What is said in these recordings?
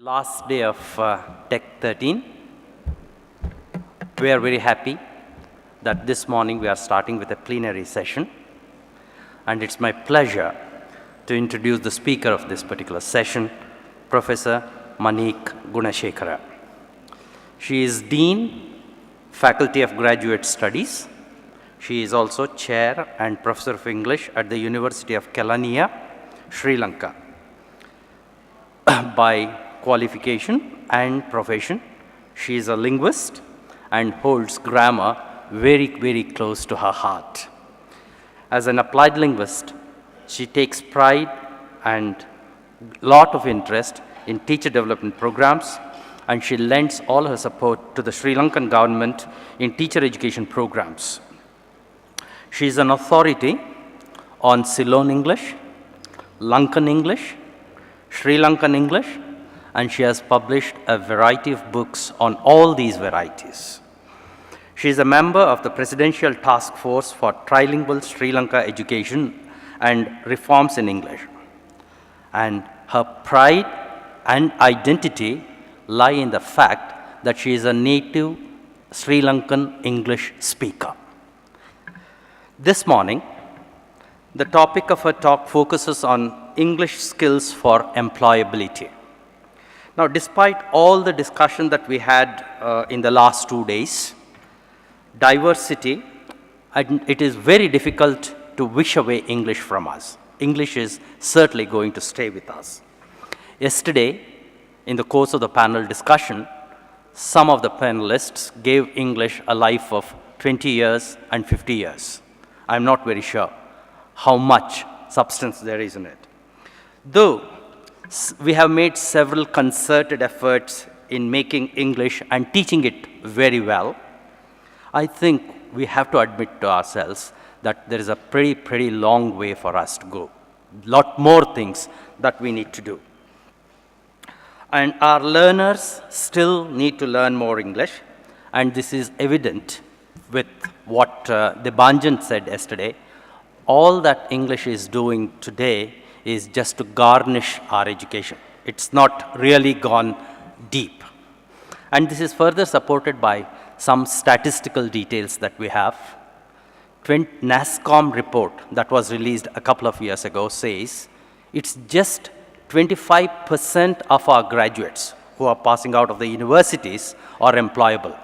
Last day of TEC13. We are very happy that this morning we are starting with a plenary session, and it's my pleasure to introduce the speaker of this particular session, Professor Manique Gunesekera. She is Dean, Faculty of Graduate Studies. She is also Chair and Professor of English at the University of Kelaniya, Sri Lanka. By qualification and profession, she is a linguist and holds grammar very, very close to her heart. As an applied linguist, she takes pride and lot of interest in teacher development programs, and she lends all her support to the Sri Lankan government in teacher education programs. She is an authority on Ceylon English, Lankan English, Sri Lankan English, and she has published a variety of books on all these varieties. She is a member of the Presidential Task Force for Trilingual Sri Lanka Education and Reforms in English. And her pride and identity lie in the fact that she is a native Sri Lankan English speaker. This morning, the topic of her talk focuses on English skills for employability. Now, despite all the discussion that we had in the last 2 days, diversity, and it is very difficult to wish away English from us. English is certainly going to stay with us. Yesterday, in the course of the panel discussion, some of the panelists gave English a life of 20 years and 50 years. I'm not very sure how much substance there is in it. Though we have made several concerted efforts in making English and teaching it very well, I think we have to admit to ourselves that there is a pretty long way for us to go. Lot more things that we need to do. And our learners still need to learn more English, and this is evident with what Debanjan said yesterday. All that English is doing today is just to garnish our education. It's not really gone deep. And this is further supported by some statistical details that we have. NASSCOM report that was released a couple of years ago says it's just 25% of our graduates who are passing out of the universities are employable.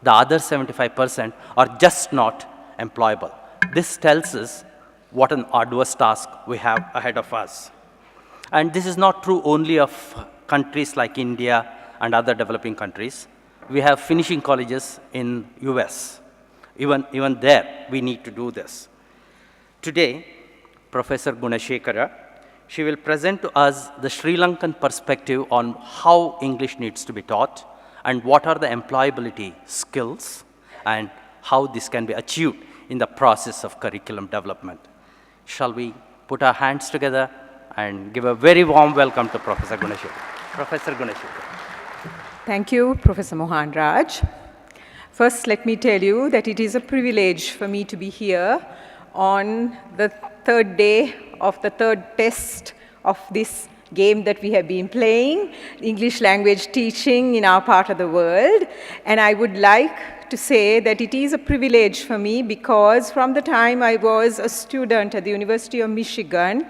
The other 75% are just not employable. This tells us what an arduous task we have ahead of us. And this is not true only of countries like India and other developing countries. We have finishing colleges in US. Even there, we need to do this. Today, Professor Gunesekera, she will present to us the Sri Lankan perspective on how English needs to be taught and what are the employability skills and how this can be achieved in the process of curriculum development. Shall we put our hands together and give a very warm welcome to Professor Gunesekera. Professor Gunesekera. Thank you, Professor Mohan Raj. First, let me tell you that it is a privilege for me to be here on the third day of the third test of this game that we have been playing, English language teaching in our part of the world. And I would like to say that it is a privilege for me because from the time I was a student at the University of Michigan,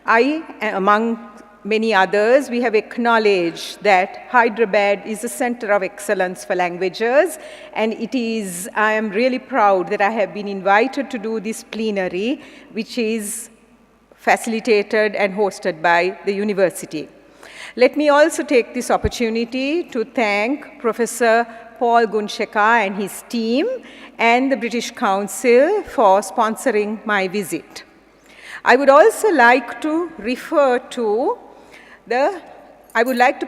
among many others, we have acknowledged that Hyderabad is a center of excellence for languages, and I am really proud that I have been invited to do this plenary, which is facilitated and hosted by the university. Let me also take this opportunity to thank Professor Paul Gunesekera and his team and the British Council for sponsoring my visit. I would also like to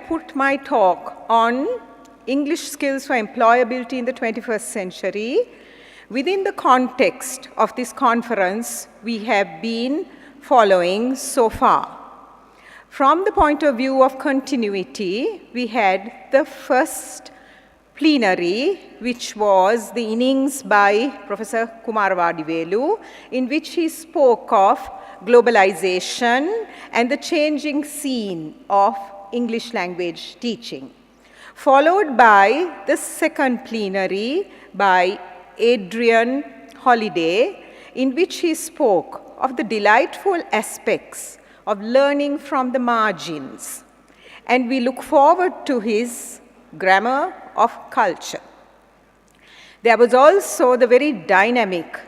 put my talk on English skills for employability in the 21st century within the context of this conference we have been following so far. From the point of view of continuity, we had the first plenary, which was the innings by Professor Kumaravadivelu, in which he spoke of globalization and the changing scene of English language teaching, followed by the second plenary by Adrian Holiday, in which he spoke of the delightful aspects of learning from the margins. And we look forward to his grammar of culture. There was also the very dynamic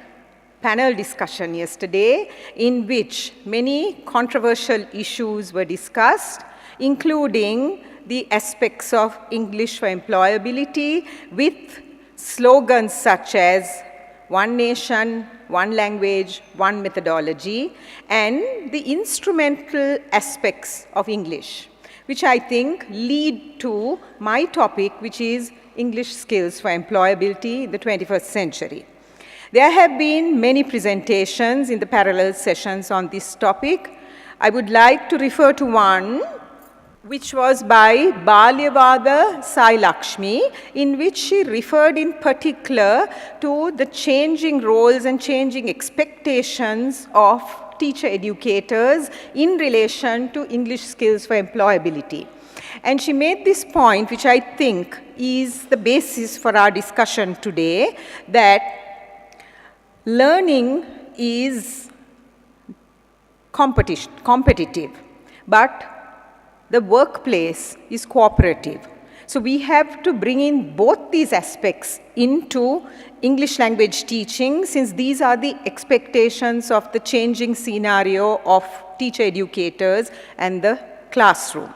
panel discussion yesterday in which many controversial issues were discussed, including the aspects of English for employability with slogans such as one nation, one language, one methodology, and the instrumental aspects of English, which I think lead to my topic, which is English skills for employability in the 21st century. There have been many presentations in the parallel sessions on this topic. I would like to refer to one which was by Balyavada Sai Lakshmi, in which she referred in particular to the changing roles and changing expectations of teacher educators in relation to English skills for employability. And she made this point, which I think is the basis for our discussion today, that learning is competitive, but the workplace is cooperative. So we have to bring in both these aspects into English language teaching, since these are the expectations of the changing scenario of teacher educators and the classroom.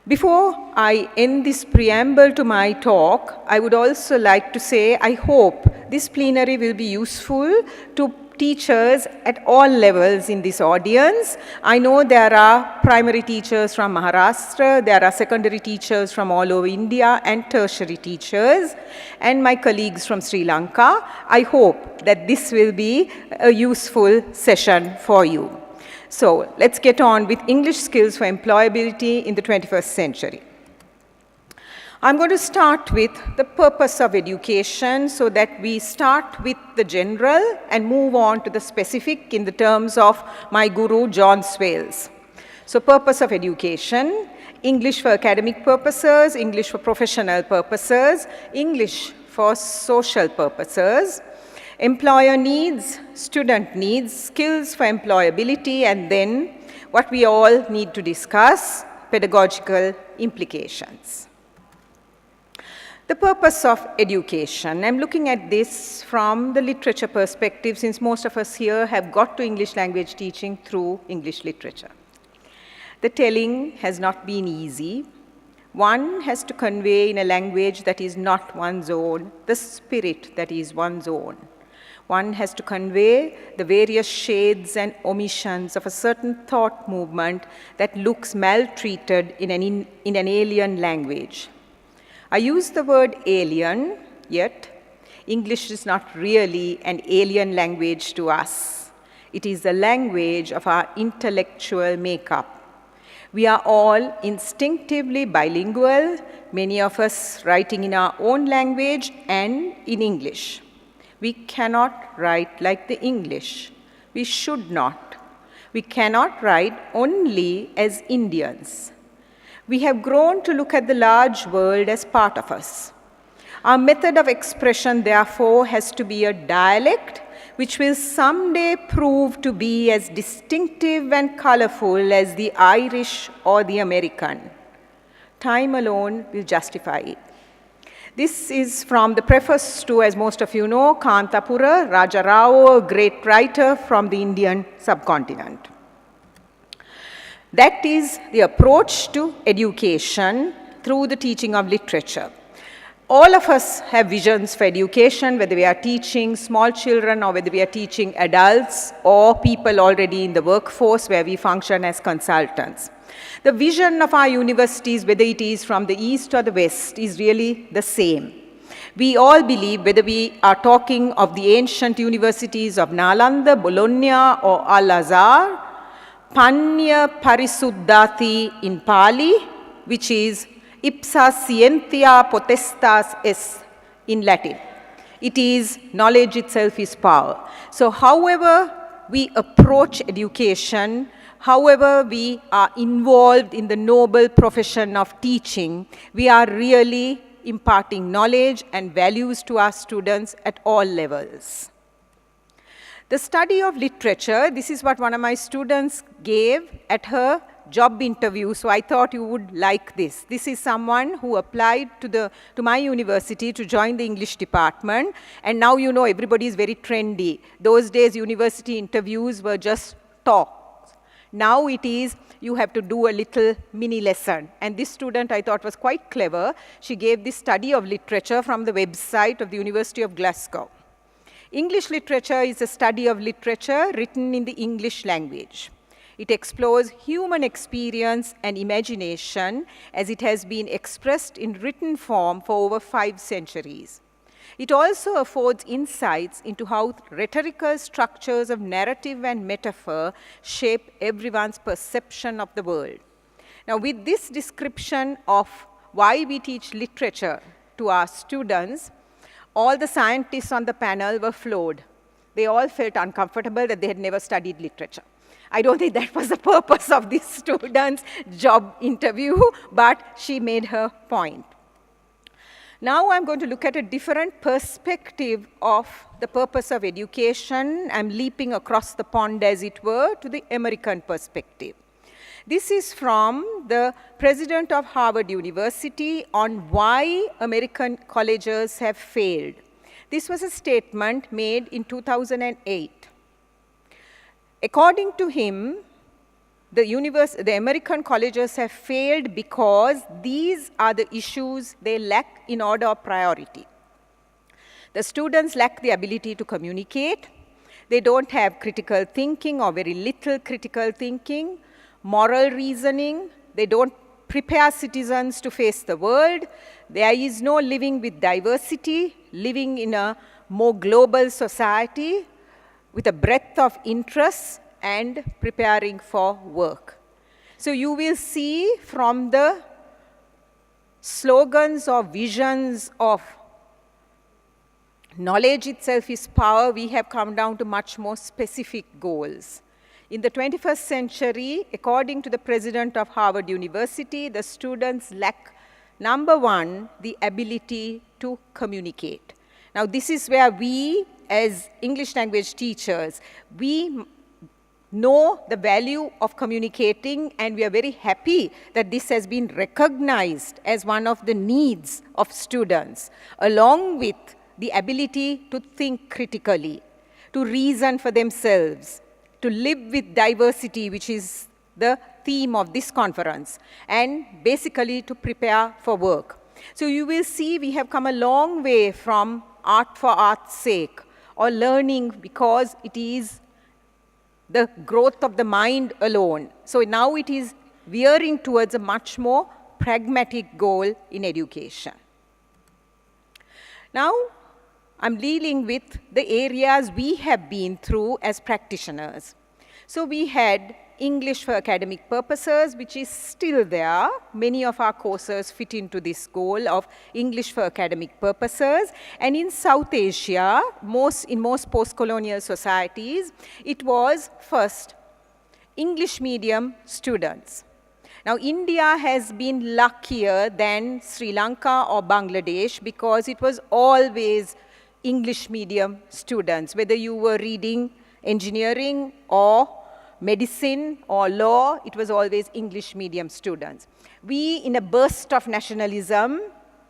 Before I end this preamble to my talk, I would also like to say I hope this plenary will be useful to teachers at all levels in this audience. I know there are primary teachers from Maharashtra, there are secondary teachers from all over India, and tertiary teachers, and my colleagues from Sri Lanka. I hope that this will be a useful session for you. So let's get on with English skills for employability in the 21st century. I'm going to start with the purpose of education so that we start with the general and move on to the specific in the terms of my guru, John Swales. So purpose of education: English for academic purposes, English for professional purposes, English for social purposes, employer needs, student needs, skills for employability, and then what we all need to discuss, pedagogical implications. The purpose of education. I'm looking at this from the literature perspective, since most of us here have got to English language teaching through English literature. The telling has not been easy. One has to convey in a language that is not one's own the spirit that is one's own. One has to convey the various shades and omissions of a certain thought movement that looks maltreated in an alien language. I use the word alien, yet English is not really an alien language to us. It is the language of our intellectual makeup. We are all instinctively bilingual, many of us writing in our own language and in English. We cannot write like the English. We should not. We cannot write only as Indians. We have grown to look at the large world as part of us. Our method of expression, therefore, has to be a dialect which will someday prove to be as distinctive and colorful as the Irish or the American. Time alone will justify it. This is from the preface to, as most of you know, Kantapura Raja Rao, a great writer from the Indian subcontinent. That is the approach to education through the teaching of literature. All of us have visions for education, whether we are teaching small children or whether we are teaching adults or people already in the workforce where we function as consultants. The vision of our universities, whether it is from the east or the west, is really the same. We all believe, whether we are talking of the ancient universities of Nalanda, Bologna, or Al-Azhar, Panya Parisuddhati in Pali, which is ipsa scientia potestas est in Latin. It is knowledge itself is power. So however we approach education, however we are involved in the noble profession of teaching, we are really imparting knowledge and values to our students at all levels. The study of literature, this is what one of my students gave at her job interview, so I thought you would like this. This is someone who applied to my university to join the English department, and now you know everybody is very trendy. Those days university interviews were just talks. Now it is, you have to do a little mini lesson. And this student I thought was quite clever. She gave this study of literature from the website of the University of Glasgow. English literature is a study of literature written in the English language. It explores human experience and imagination as it has been expressed in written form for over 5 centuries. It also affords insights into how rhetorical structures of narrative and metaphor shape everyone's perception of the world. Now, with this description of why we teach literature to our students, all the scientists on the panel were floored. They all felt uncomfortable that they had never studied literature. I don't think that was the purpose of this student's job interview, but she made her point. Now I'm going to look at a different perspective of the purpose of education. I'm leaping across the pond, as it were, to the American perspective. This is from the president of Harvard University on why American colleges have failed. This was a statement made in 2008. According to him, the American colleges have failed because these are the issues they lack in order of priority. The students lack the ability to communicate. They don't have critical thinking or very little critical thinking. Moral reasoning, they don't prepare citizens to face the world. There is no living with diversity, living in a more global society with a breadth of interests and preparing for work. So you will see from the slogans or visions of knowledge itself is power, we have come down to much more specific goals. In the 21st century, according to the president of Harvard University, the students lack, number one, the ability to communicate. Now, this is where we, as English language teachers, we know the value of communicating, and we are very happy that this has been recognized as one of the needs of students, along with the ability to think critically, to reason for themselves, to live with diversity, which is the theme of this conference, and basically to prepare for work. So you will see we have come a long way from art for art's sake, or learning because it is the growth of the mind alone. So now it is veering towards a much more pragmatic goal in education. Now, I'm dealing with the areas we have been through as practitioners. So we had English for academic purposes, which is still there. Many of our courses fit into this goal of English for academic purposes. And in South Asia, in most post-colonial societies, it was first English medium students. Now, India has been luckier than Sri Lanka or Bangladesh because it was always English medium students, whether you were reading engineering or medicine or law, it was always English medium students. We, in a burst of nationalism,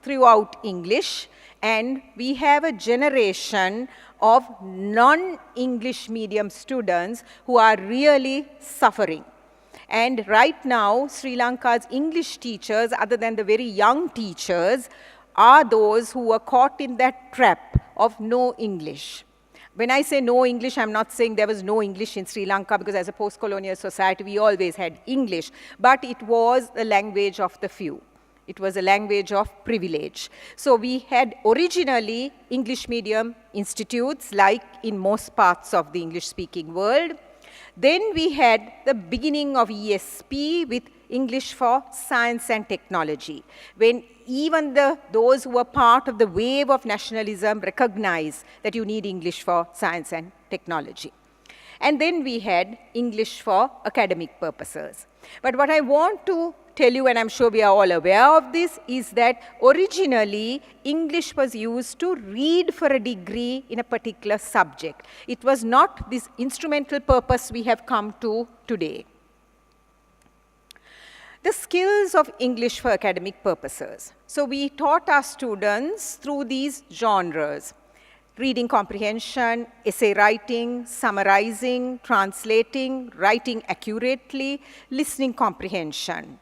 threw out English, and we have a generation of non-English medium students who are really suffering. And right now, Sri Lanka's English teachers, other than the very young teachers, are those who were caught in that trap of no English. When I say no English, I'm not saying there was no English in Sri Lanka, because as a post-colonial society, we always had English. But it was the language of the few. It was a language of privilege. So we had originally English medium institutes, like in most parts of the English-speaking world. Then we had the beginning of ESP with English for Science and Technology, when even those who were part of the wave of nationalism recognized that you need English for science and technology. And then we had English for academic purposes. But what I want to tell you, and I'm sure we are all aware of this, is that originally English was used to read for a degree in a particular subject. It was not this instrumental purpose we have come to today. The skills of English for academic purposes. So we taught our students through these genres: reading comprehension, essay writing, summarizing, translating, writing accurately, listening comprehension.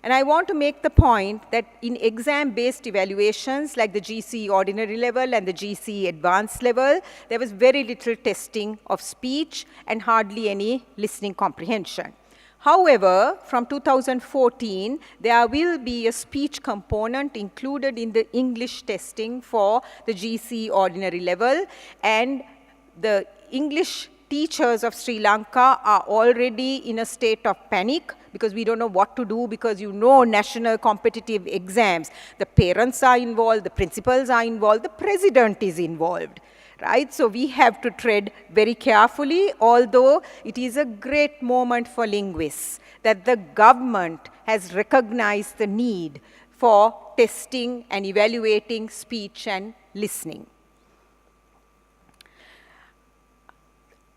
And I want to make the point that in exam-based evaluations like the GCE ordinary level and the GCE advanced level, there was very little testing of speech and hardly any listening comprehension. However, from 2014, there will be a speech component included in the English testing for the GCE ordinary level, and the English teachers of Sri Lanka are already in a state of panic because we don't know what to do, because you know national competitive exams, the parents are involved, the principals are involved, the president is involved. Right? So we have to tread very carefully, although it is a great moment for linguists that the government has recognized the need for testing and evaluating speech and listening.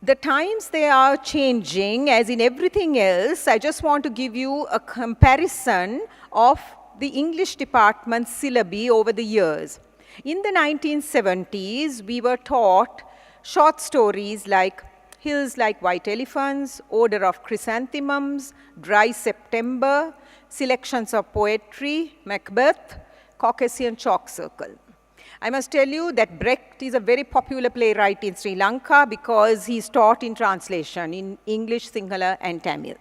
The times they are changing, as in everything else. I just want to give you a comparison of the English department's syllabi over the years. In the 1970s, we were taught short stories like Hills Like White Elephants, Odor of Chrysanthemums, Dry September, selections of poetry, Macbeth, Caucasian Chalk Circle. I must tell you that Brecht is a very popular playwright in Sri Lanka because he's taught in translation in English, Sinhala, and Tamil.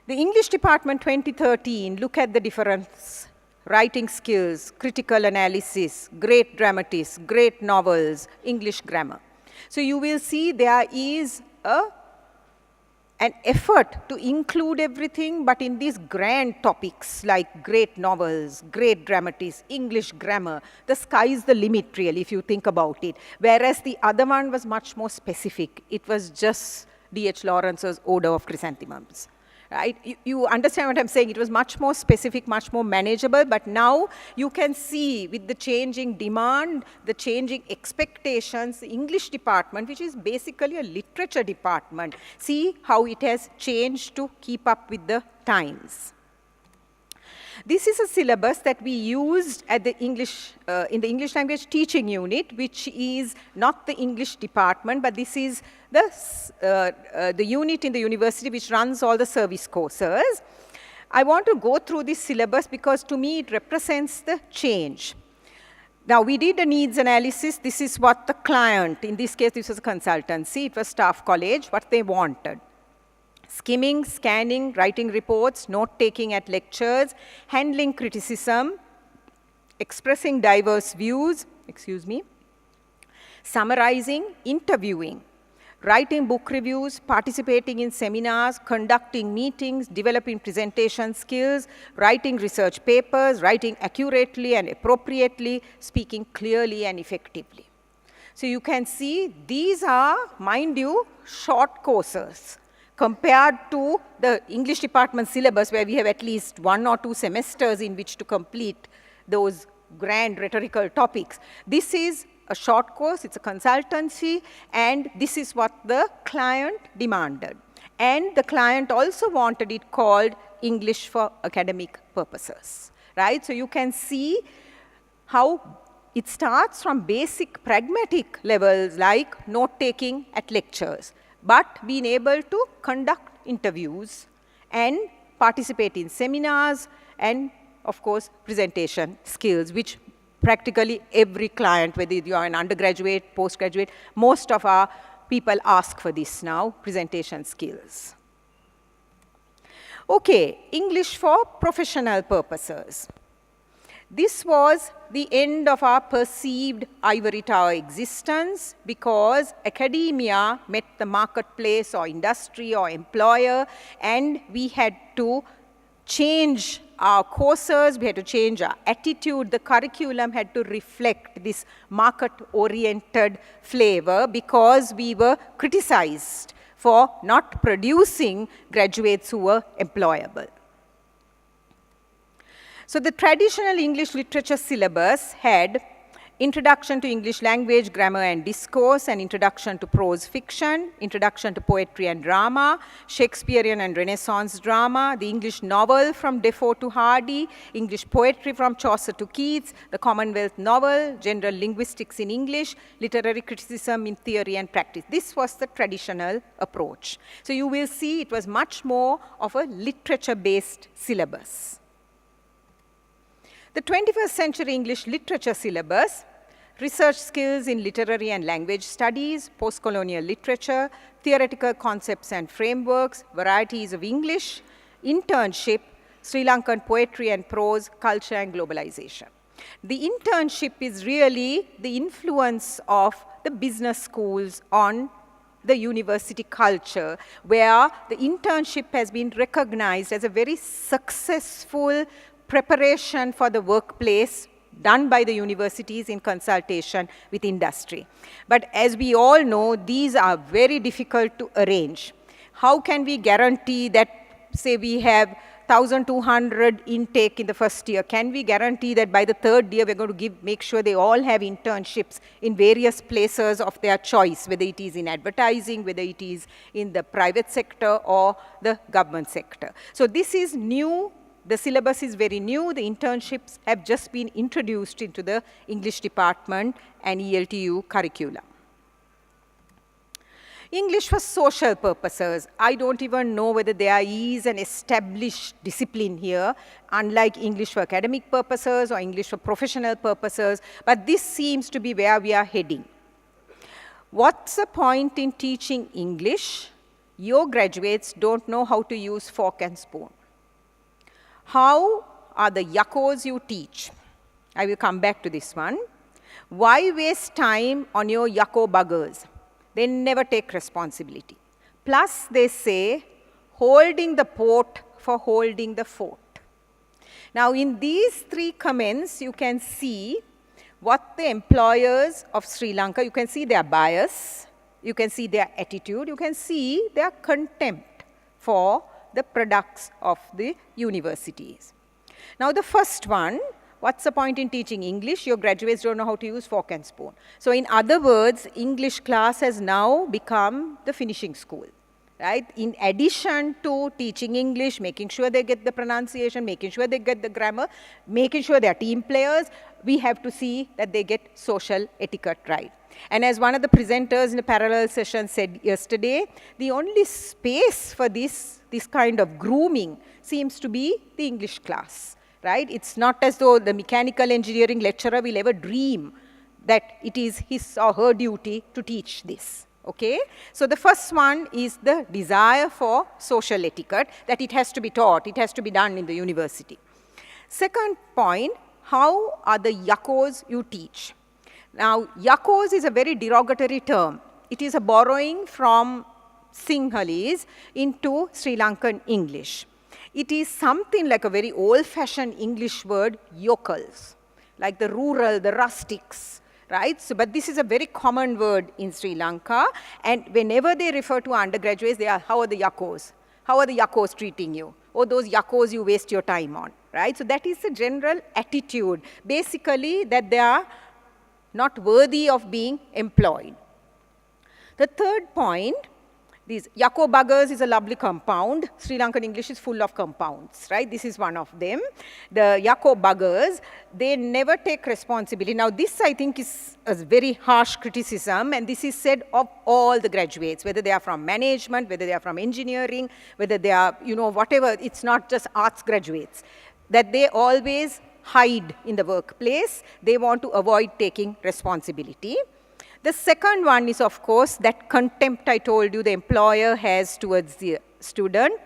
The English department 2013, look at the difference. Writing skills, critical analysis, great dramatists, great novels, English grammar. So you will see there is an effort to include everything, but in these grand topics like great novels, great dramatists, English grammar, the sky is the limit really if you think about it. Whereas the other one was much more specific. It was just D.H. Lawrence's Odor of Chrysanthemums. Right? You understand what I'm saying? It was much more specific, much more manageable, but now you can see with the changing demand, the changing expectations, the English department, which is basically a literature department, see how it has changed to keep up with the times. This is a syllabus that we used at the English, in the English language teaching unit, which is not the English department, but this is the unit in the university which runs all the service courses. I want to go through this syllabus because to me it represents the change. Now we did a needs analysis. This is what the client, in this case this was a consultancy, it was staff college, what they wanted. Skimming, scanning, writing reports, note-taking at lectures, handling criticism, expressing diverse views, summarizing, interviewing, writing book reviews, participating in seminars, conducting meetings, developing presentation skills, writing research papers, writing accurately and appropriately, speaking clearly and effectively. So you can see these are, mind you, short courses compared to the English department syllabus where we have at least 1 or 2 semesters in which to complete those grand rhetorical topics. This is a short course, it's a consultancy, and this is what the client demanded. And the client also wanted it called English for academic purposes, right? So you can see how it starts from basic pragmatic levels like note-taking at lectures, but being able to conduct interviews and participate in seminars and, of course, presentation skills, which practically every client, whether you are an undergraduate, postgraduate, most of our people ask for this now, presentation skills. Okay, English for professional purposes. This was the end of our perceived ivory tower existence because academia met the marketplace or industry or employer, and we had to change our courses, we had to change our attitude. The curriculum had to reflect this market-oriented flavor because we were criticized for not producing graduates who were employable. So the traditional English literature syllabus had Introduction to English Language, Grammar and Discourse, and Introduction to Prose Fiction, Introduction to Poetry and Drama, Shakespearean and Renaissance Drama, the English Novel from Defoe to Hardy, English Poetry from Chaucer to Keats, the Commonwealth Novel, General Linguistics in English, Literary Criticism in Theory and Practice. This was the traditional approach. So you will see it was much more of a literature-based syllabus. The 21st century English literature syllabus, research skills in literary and language studies, post-colonial literature, theoretical concepts and frameworks, varieties of English, internship, Sri Lankan poetry and prose, culture and globalization. The internship is really the influence of the business schools on the university culture, where the internship has been recognized as a very successful preparation for the workplace done by the universities in consultation with industry. But as we all know, these are very difficult to arrange. How can we guarantee that, say we have 1,200 intake in the first year, can we guarantee that by the third year we're going to make sure they all have internships in various places of their choice, whether it is in advertising, whether it is in the private sector or the government sector. So this is new. The syllabus is very new. The internships have just been introduced into the English department and ELTU curricula. English for social purposes. I don't even know whether there is an established discipline here, unlike English for academic purposes or English for professional purposes, but this seems to be where we are heading. What's the point in teaching English? Your graduates don't know how to use fork and spoon. How are the yuckos you teach? I will come back to this one. Why waste time on your yucko buggers? They never take responsibility. Plus, they say, holding the port for holding the fort. Now, in these three comments, you can see what the employers of Sri Lanka, you can see their bias, you can see their attitude, you can see their contempt for the products of the universities. Now the first one, what's the point in teaching English? Your graduates don't know how to use fork and spoon. So in other words, English class has now become the finishing school, right? In addition to teaching English, making sure they get the pronunciation, making sure they get the grammar, making sure they're team players, we have to see that they get social etiquette right. And as one of the presenters in a parallel session said yesterday, the only space for this kind of grooming seems to be the English class, right? It's not as though the mechanical engineering lecturer will ever dream that it is his or her duty to teach this, okay? So the first one is the desire for social etiquette, that it has to be taught, it has to be done in the university. Second point, how are the yuckos you teach? Now, yuckos is a very derogatory term. It is a borrowing from Sinhalese into Sri Lankan English. It is something like a very old-fashioned English word, yokels, like the rural, the rustics, right? So, but this is a very common word in Sri Lanka, and whenever they refer to undergraduates, they are, how are the yuckos? How are the yuckos treating you? Oh, those yuckos you waste your time on, right? So that is the general attitude, basically that they are not worthy of being employed. The third point, these yakko buggers is a lovely compound. Sri Lankan English is full of compounds, right? This is one of them. The yakko buggers, they never take responsibility. Now this, I think, is a very harsh criticism, and this is said of all the graduates, whether they are from management, whether they are from engineering, whether they are, you know, whatever, it's not just arts graduates, that they always hide in the workplace. They want to avoid taking responsibility. The second one is, of course, that contempt I told you the employer has towards the student,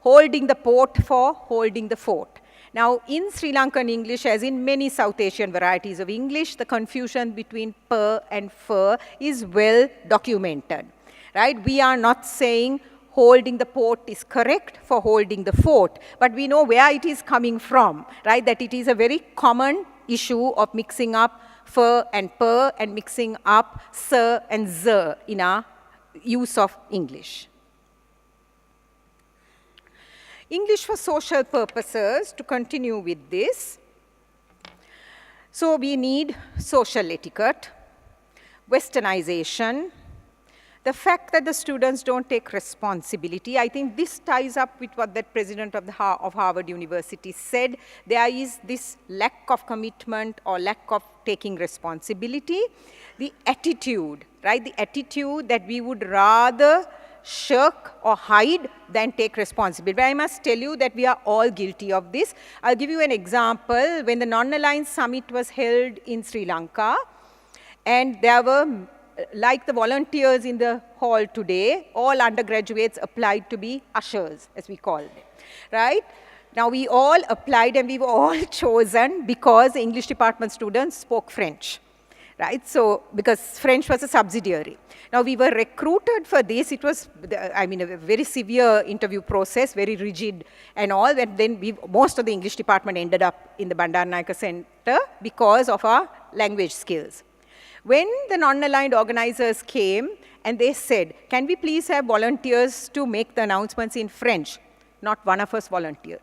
holding the port for holding the fort. Now, in Sri Lankan English, as in many South Asian varieties of English, the confusion between per and fer is well documented, right? We are not saying holding the port is correct for holding the fort, but we know where it is coming from, right? That it is a very common issue of mixing up fer and per and mixing up sir and zer in our use of English, English for social purposes, to continue with this. So we need social etiquette, westernization, the fact that the students don't take responsibility. I think this ties up with what that president of Harvard University said. There is this lack of commitment or lack of taking responsibility. The attitude, right? The attitude that we would rather shirk or hide than take responsibility. But I must tell you that we are all guilty of this. I'll give you an example. When the Non-Aligned Summit was held in Sri Lanka, and there were, like the volunteers in the hall today, all undergraduates applied to be ushers, as we call them, right? Now, we all applied and we were all chosen because the English department students spoke French, right? So, because French was a subsidiary. Now, we were recruited for this. It was, I mean, a very severe interview process, very rigid and all. And then most of the English department ended up in the Bandaranaike Center because of our language skills. When the non-aligned organizers came and they said, can we please have volunteers to make the announcements in French? Not one of us volunteered,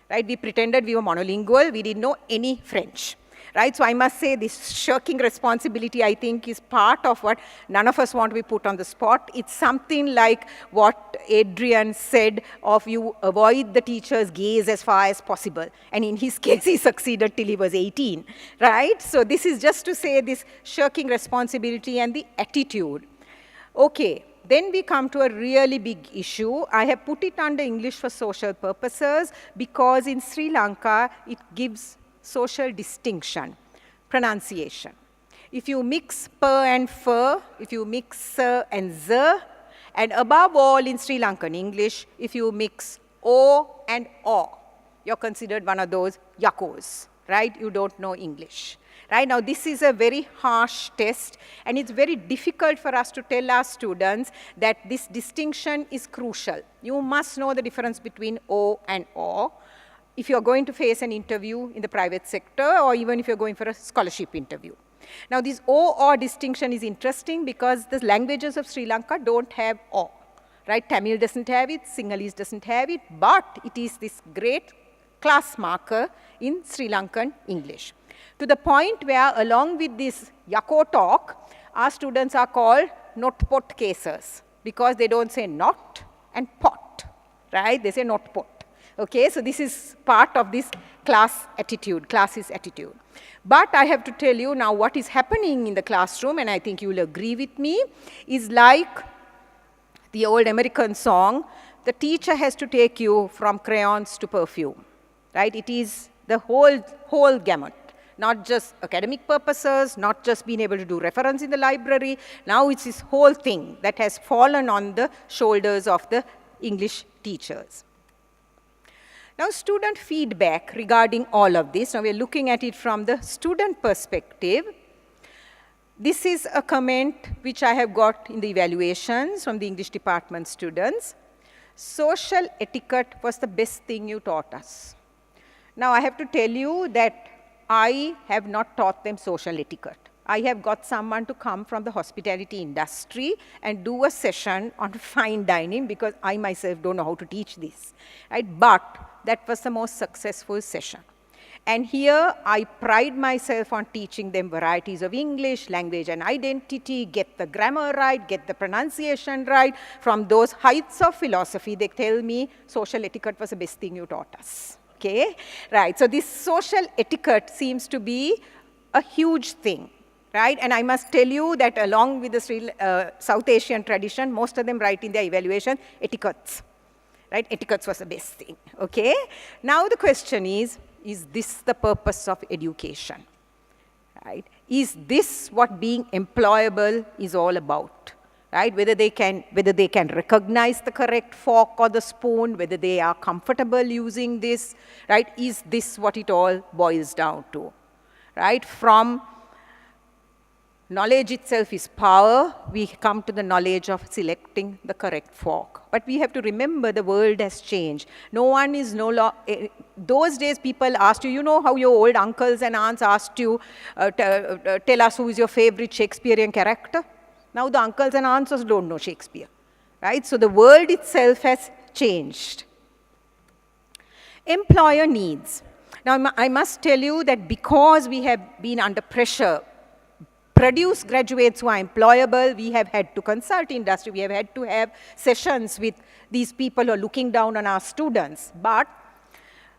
right? We pretended we were monolingual. We didn't know any French, right? So I must say this shirking responsibility, I think, is part of what none of us want to be put on the spot. It's something like what Adrian said of you avoid the teacher's gaze as far as possible. And in his case, he succeeded till he was 18, right? So this is just to say this shirking responsibility and the attitude. Okay, then we come to a really big issue. I have put it under English for social purposes because in Sri Lanka, it gives social distinction, pronunciation. If you mix per and fur, if you mix sir and zer, and above all in Sri Lankan English, if you mix o and o, you're considered one of those yakos, right? You don't know English. Right? Now, this is a very harsh test, and it's very difficult for us to tell our students that this distinction is crucial. You must know the difference between O and O if you're going to face an interview in the private sector or even if you're going for a scholarship interview. Now, this O-O distinction is interesting because the languages of Sri Lanka don't have O. Right? Tamil doesn't have it, Sinhalese doesn't have it, but it is this great class marker in Sri Lankan English. To the point where, along with this Yako talk, our students are called not-pot cases because they don't say not and pot, right? They say not-pot. Okay, so this is part of this class attitude, classist attitude. But I have to tell you now what is happening in the classroom, and I think you will agree with me, is like the old American song, the teacher has to take you from crayons to perfume, right? It is the whole gamut. Not just academic purposes, not just being able to do reference in the library. Now it's this whole thing that has fallen on the shoulders of the English teachers. Now, student feedback regarding all of this. Now, we're looking at it from the student perspective. This is a comment which I have got in the evaluations from the English department students. Social etiquette was the best thing you taught us. Now, I have to tell you that I have not taught them social etiquette. I have got someone to come from the hospitality industry and do a session on fine dining because I myself don't know how to teach this, right? But that was the most successful session. And here I pride myself on teaching them varieties of English, language and identity, get the grammar right, get the pronunciation right. From those heights of philosophy, they tell me social etiquette was the best thing you taught us. Okay, right. So this social etiquette seems to be a huge thing, right? And I must tell you that along with the South Asian tradition, most of them write in their evaluation etiquettes, right? Etiquettes was the best thing, okay? Now the question is this the purpose of education, right? Is this what being employable is all about? Right? Whether they can recognize the correct fork or the spoon, whether they are comfortable using this, right? Is this what it all boils down to, right? From knowledge itself is power, we come to the knowledge of selecting the correct fork. But we have to remember the world has changed. No one is those days people asked you, you know how your old uncles and aunts asked you, tell us who is your favorite Shakespearean character? Now the uncles and aunts don't know Shakespeare, right? So the world itself has changed. Employer needs. Now, I must tell you that because we have been under pressure, produce graduates who are employable, we have had to consult industry, we have had to have sessions with these people who are looking down on our students. But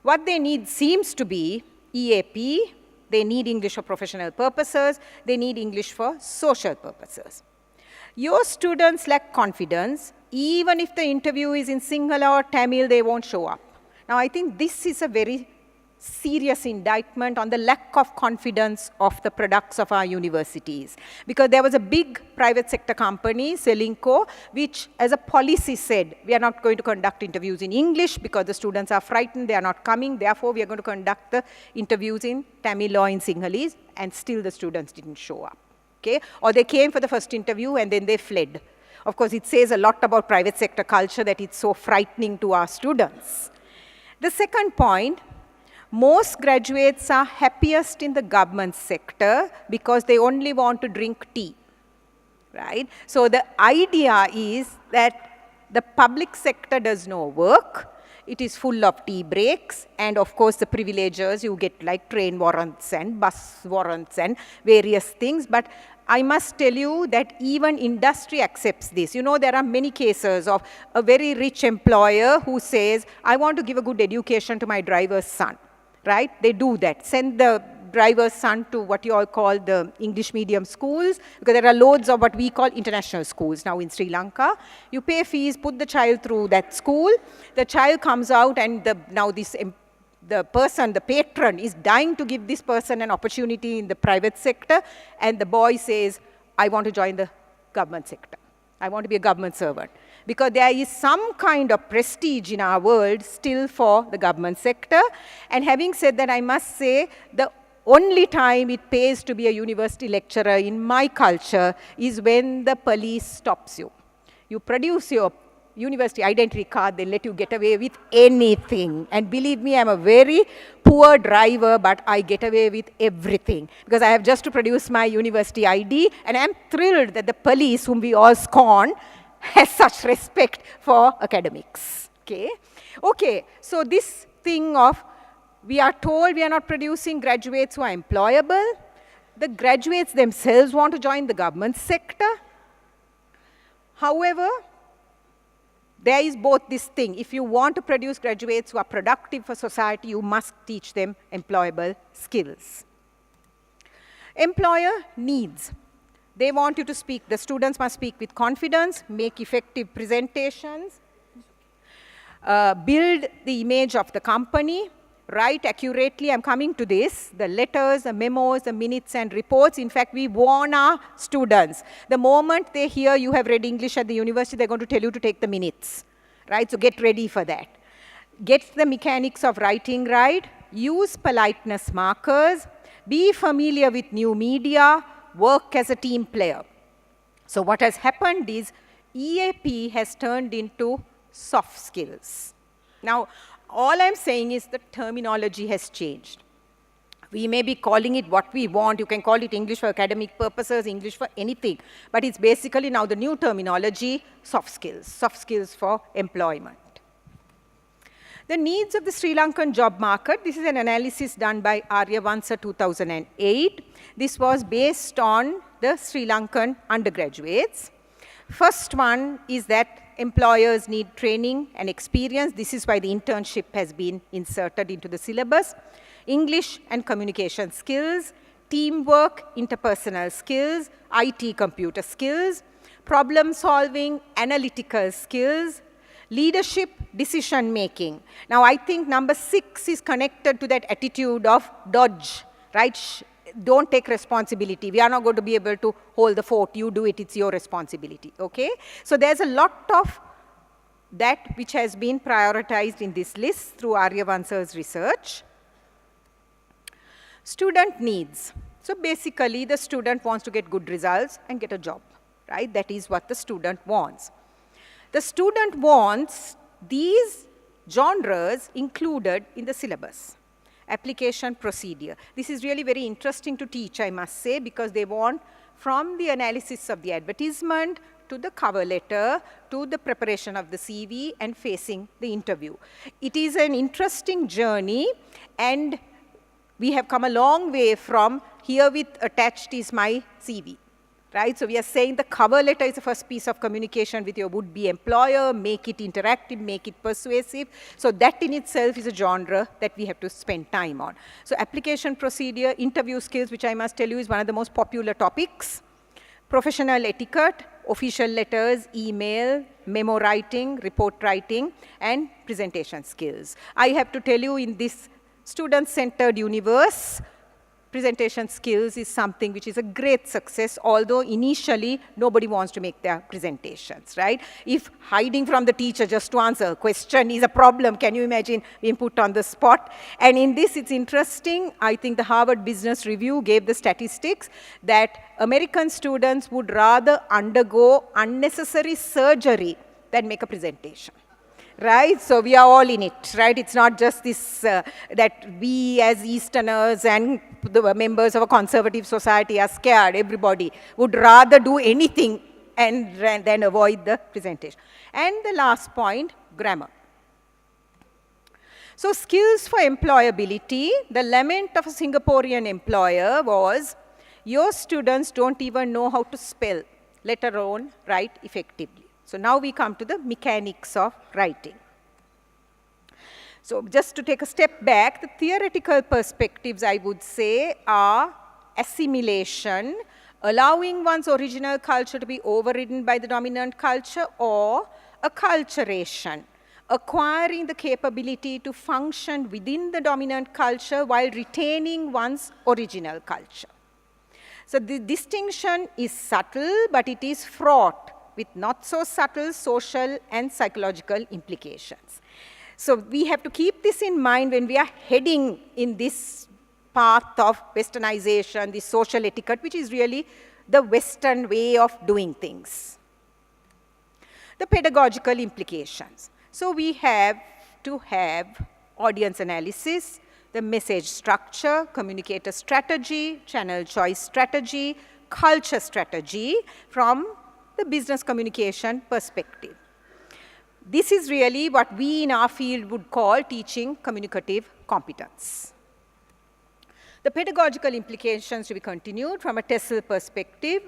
what they need seems to be EAP, they need English for professional purposes, they need English for social purposes. Your students lack confidence. Even if the interview is in Sinhala or Tamil, they won't show up. Now, I think this is a very serious indictment on the lack of confidence of the products of our universities. Because there was a big private sector company, Selinco, which as a policy said, we are not going to conduct interviews in English because the students are frightened, they are not coming, therefore we are going to conduct the interviews in Tamil or in Sinhalese, and still the students didn't show up. Okay? Or they came for the first interview and then they fled. Of course, it says a lot about private sector culture that it's so frightening to our students. The second point, most graduates are happiest in the government sector because they only want to drink tea, right? So the idea is that the public sector does no work. It is full of tea breaks, and of course the privileges, you get like train warrants and bus warrants and various things. But I must tell you that even industry accepts this. You know, there are many cases of a very rich employer who says, I want to give a good education to my driver's son. Right? They do that. Send the driver's son to what you all call the English medium schools, because there are loads of what we call international schools now in Sri Lanka. You pay fees, put the child through that school. The child comes out, and the patron is dying to give this person an opportunity in the private sector, and the boy says, I want to join the government sector. I want to be a government servant. Because there is some kind of prestige in our world still for the government sector. And having said that, I must say the only time it pays to be a university lecturer in my culture is when the police stops you. You produce your university identity card, they let you get away with anything. And believe me, I'm a very poor driver, but I get away with everything. Because I have just to produce my university ID, and I'm thrilled that the police, whom we all scorn, has such respect for academics. Okay, so this thing of, we are told we are not producing graduates who are employable. The graduates themselves want to join the government sector. However, there is both this thing. If you want to produce graduates who are productive for society, you must teach them employable skills. Employer needs. They want you to speak, the students must speak with confidence, make effective presentations, build the image of the company, write accurately. I'm coming to this, the letters, the memos, the minutes and reports. In fact, we warn our students. The moment they hear you have read English at the university, they're going to tell you to take the minutes, right? So get ready for that. Get the mechanics of writing right, use politeness markers, be familiar with new media, work as a team player. So what has happened is EAP has turned into soft skills. Now, all I'm saying is the terminology has changed. We may be calling it what we want. You can call it English for academic purposes, English for anything. But it's basically now the new terminology, soft skills for employment. The needs of the Sri Lankan job market. This is an analysis done by Aryavansa 2008. This was based on the Sri Lankan undergraduates. First one is that employers need training and experience. This is why the internship has been inserted into the syllabus. English and communication skills, teamwork, interpersonal skills, IT computer skills, problem solving, analytical skills, leadership, decision making. Now, I think number 6 is connected to that attitude of dodge, right? Don't take responsibility. We are not going to be able to hold the fort. You do it, it's your responsibility, okay? So there's a lot of that which has been prioritized in this list through Aryavansa's research. Student needs. So basically, the student wants to get good results and get a job, right? That is what the student wants. The student wants these genres included in the syllabus. Application procedure. This is really very interesting to teach, I must say, because they want from the analysis of the advertisement to the cover letter, to the preparation of the CV, and facing the interview. It is an interesting journey, and we have come a long way from herewith attached is my CV. Right? So we are saying the cover letter is the first piece of communication with your would-be employer, make it interactive, make it persuasive. So that in itself is a genre that we have to spend time on. So application procedure, interview skills, which I must tell you is one of the most popular topics. Professional etiquette, official letters, email, memo writing, report writing, and presentation skills. I have to tell you, in this student-centered universe, presentation skills is something which is a great success, although initially nobody wants to make their presentations, right? If hiding from the teacher just to answer a question is a problem, can you imagine being put on the spot? And in this, it's interesting. I think the Harvard Business Review gave the statistics that American students would rather undergo unnecessary surgery than make a presentation. Right? So we are all in it, right? It's not just this, that we as Easterners and the members of a conservative society are scared. Everybody would rather do anything and then avoid the presentation. And the last point, grammar. So skills for employability, the lament of a Singaporean employer was, your students don't even know how to spell, let alone write effectively. So now we come to the mechanics of writing. So just to take a step back, the theoretical perspectives, I would say, are assimilation, allowing one's original culture to be overridden by the dominant culture, or acculturation, acquiring the capability to function within the dominant culture while retaining one's original culture. So the distinction is subtle, but it is fraught with not so subtle social and psychological implications. So we have to keep this in mind when we are heading in this path of westernization, this social etiquette, which is really the Western way of doing things. The pedagogical implications. So we have to have audience analysis, the message structure, communicator strategy, channel choice strategy, culture strategy from the business communication perspective. This is really what we in our field would call teaching communicative competence. The pedagogical implications to be continued from a TESOL perspective,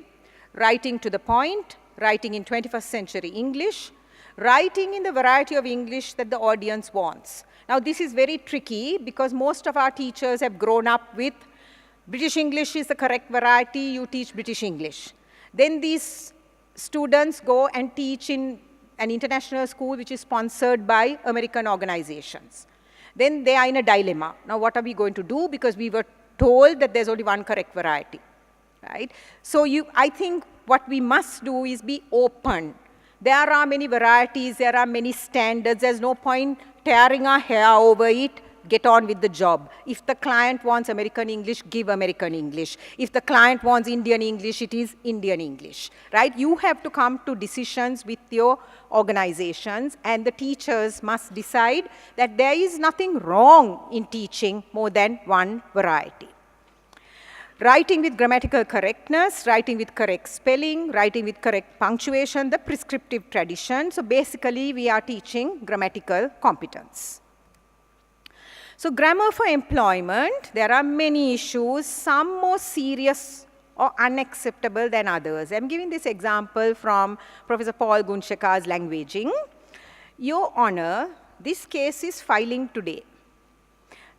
writing to the point, writing in 21st century English, writing in the variety of English that the audience wants. Now this is very tricky because most of our teachers have grown up with British English is the correct variety, you teach British English. Then these students go and teach in an international school which is sponsored by American organizations. Then they are in a dilemma. Now what are we going to do? Because we were told that there's only one correct variety, right? So I think what we must do is be open. There are many varieties, there are many standards, there's no point tearing our hair over it. Get on with the job. If the client wants American English, give American English. If the client wants Indian English, it is Indian English, right? You have to come to decisions with your organizations, and the teachers must decide that there is nothing wrong in teaching more than one variety. Writing with grammatical correctness, writing with correct spelling, writing with correct punctuation, the prescriptive tradition. So basically, we are teaching grammatical competence. So grammar for employment, there are many issues, some more serious or unacceptable than others. I'm giving this example from Professor Paul Gunesekera's languaging. Your Honor, this case is filing today.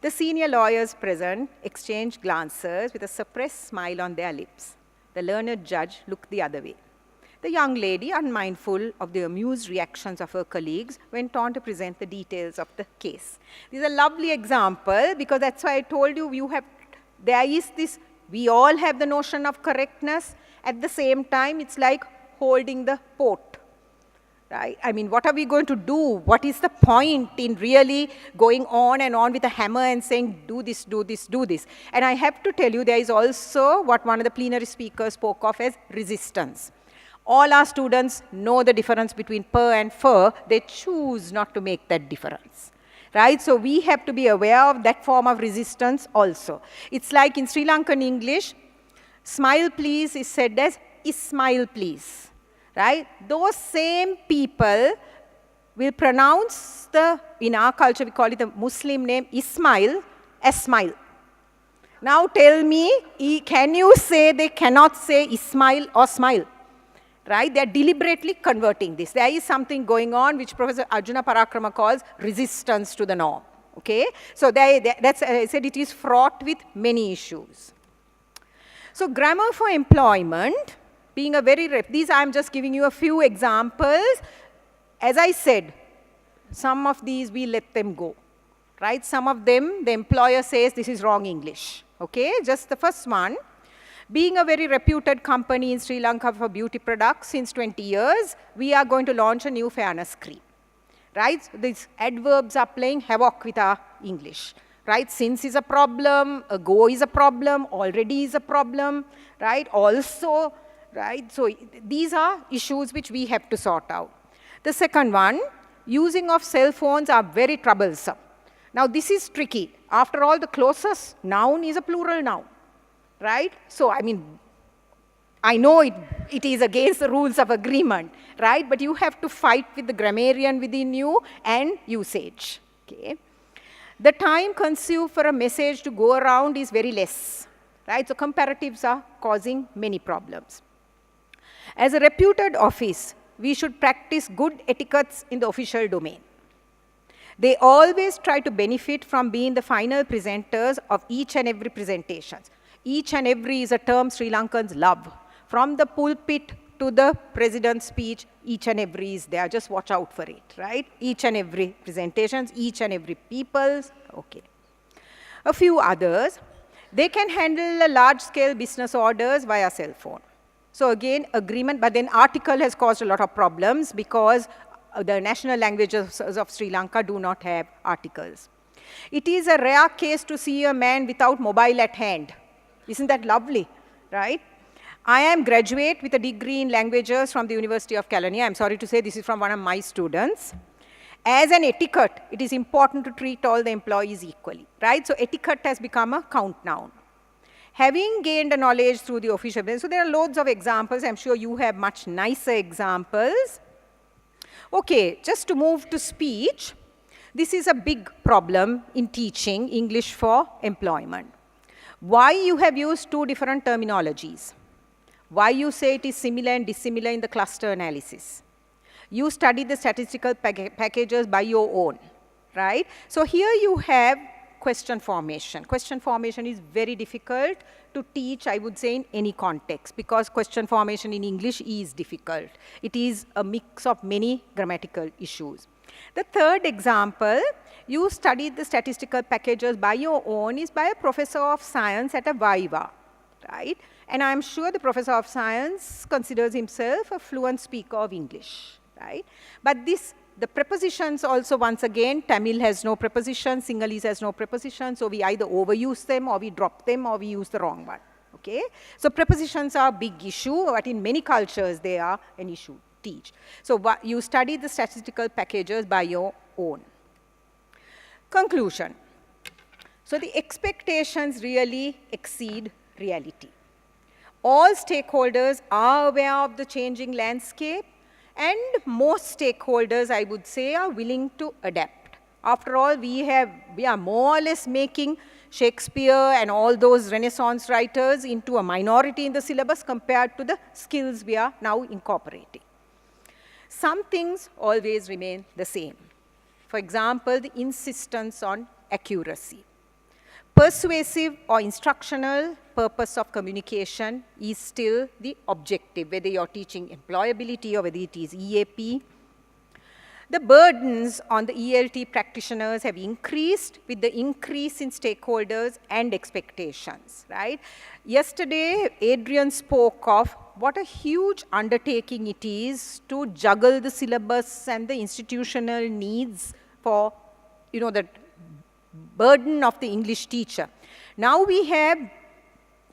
The senior lawyers present exchange glances with a suppressed smile on their lips. The learned judge looked the other way. The young lady, unmindful of the amused reactions of her colleagues, went on to present the details of the case. This is a lovely example because that's why I told you, there is this, we all have the notion of correctness. At the same time, it's like holding the port, right? I mean, what are we going to do? What is the point in really going on and on with a hammer and saying, do this, do this, do this? And I have to tell you, there is also what one of the plenary speakers spoke of as resistance. All our students know the difference between per and fur. They choose not to make that difference, right? So we have to be aware of that form of resistance also. It's like in Sri Lankan English, smile please is said as Ismail please, right? Those same people will pronounce in our culture, we call it the Muslim name Ismail, Esmail. Now tell me, can you say they cannot say Ismail or Smile? Right? They are deliberately converting this. There is something going on which Professor Arjuna Parakrama calls resistance to the norm. Okay? So that's, I said, it is fraught with many issues. So grammar for employment, being a these I'm just giving you a few examples. As I said, some of these we let them go. Right? Some of them, the employer says this is wrong English. Okay? Just the first one. Being a very reputed company in Sri Lanka for beauty products since 20 years, we are going to launch a new fairness cream. Right? So these adverbs are playing havoc with our English. Right? Since is a problem, ago is a problem, already is a problem, right? Also, right? So these are issues which we have to sort out. The second one, using of cell phones are very troublesome. Now this is tricky. After all, the closest noun is a plural noun, right? So I mean, I know it is against the rules of agreement, right? But you have to fight with the grammarian within you and usage, okay? The time consumed for a message to go around is very less, right? So comparatives are causing many problems. As a reputed office, we should practice good etiquettes in the official domain. They always try to benefit from being the final presenters of each and every presentation. Each and every is a term Sri Lankans love. From the pulpit to the president's speech, each and every is there. Just watch out for it, right? Each and every presentations, each and every people's, okay. A few others, they can handle a large-scale business orders via cell phone. So again, agreement, but then article has caused a lot of problems because the national languages of Sri Lanka do not have articles. It is a rare case to see a man without mobile at hand. Isn't that lovely, right? I am graduate with a degree in languages from the University of Kelaniya. I'm sorry to say this is from one of my students. As an etiquette, it is important to treat all the employees equally, right? So etiquette has become a count noun. Having gained a knowledge through the official, so there are loads of examples. I'm sure you have much nicer examples. Okay, just to move to speech, this is a big problem in teaching English for employment. Why you have used two different terminologies? Why you say it is similar and dissimilar in the cluster analysis? You study the statistical packages by your own, right? So here you have question formation. Question formation is very difficult to teach, I would say, in any context, because question formation in English is difficult. It is a mix of many grammatical issues. The third example, you studied the statistical packages by your own, is by a professor of science at a Viva, right? And I'm sure the professor of science considers himself a fluent speaker of English, right? But the prepositions also, once again, Tamil has no preposition, Sinhalese has no preposition, so we either overuse them or we drop them or we use the wrong one, okay? So prepositions are a big issue, but in many cultures they are an issue to teach. So you study the statistical packages by your own. Conclusion. So the expectations really exceed reality. All stakeholders are aware of the changing landscape, and most stakeholders, I would say, are willing to adapt. After all, we are more or less making Shakespeare and all those Renaissance writers into a minority in the syllabus compared to the skills we are now incorporating. Some things always remain the same. For example, the insistence on accuracy. Persuasive or instructional purpose of communication is still the objective, whether you're teaching employability or whether it is EAP. The burdens on the ELT practitioners have increased with the increase in stakeholders and expectations, right? Yesterday, Adrian spoke of what a huge undertaking it is to juggle the syllabus and the institutional needs for, the burden of the English teacher. Now we have